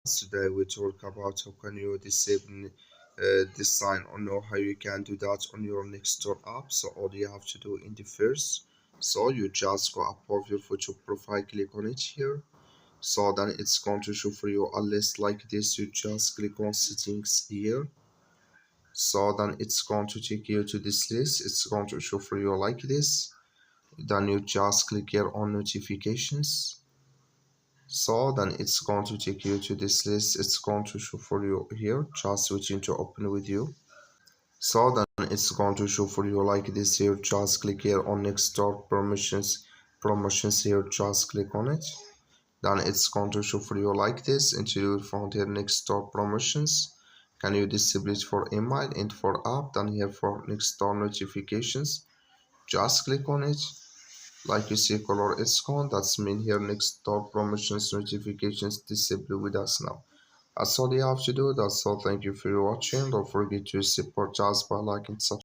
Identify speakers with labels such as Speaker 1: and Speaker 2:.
Speaker 1: Today we talk about how can you disable this sign or know how you can do that on your Nextdoor app. So all you have to do in the first, so you just go above your photo profile, click on it here. So then it's going to show for you a list like this. You just click on settings here. So then it's going to take you to this list. It's going to show for you like this. Then you just click here on notifications. So then it's going to take you to this list. It's going to show for you here. Just switching to open with you. So then it's going to show for you like this here. Just click here on next door promotions here. Just click on it. Then it's going to show for you like this until you found here next door promotions. Can you disable it for email and for app? Then here for next door notifications. Just click on it. Like you see color is gone, that's mean here next door promotions notifications disable with us now. That's all you have to do. That's all. Thank you for watching. Don't forget to support us by liking, subscribe.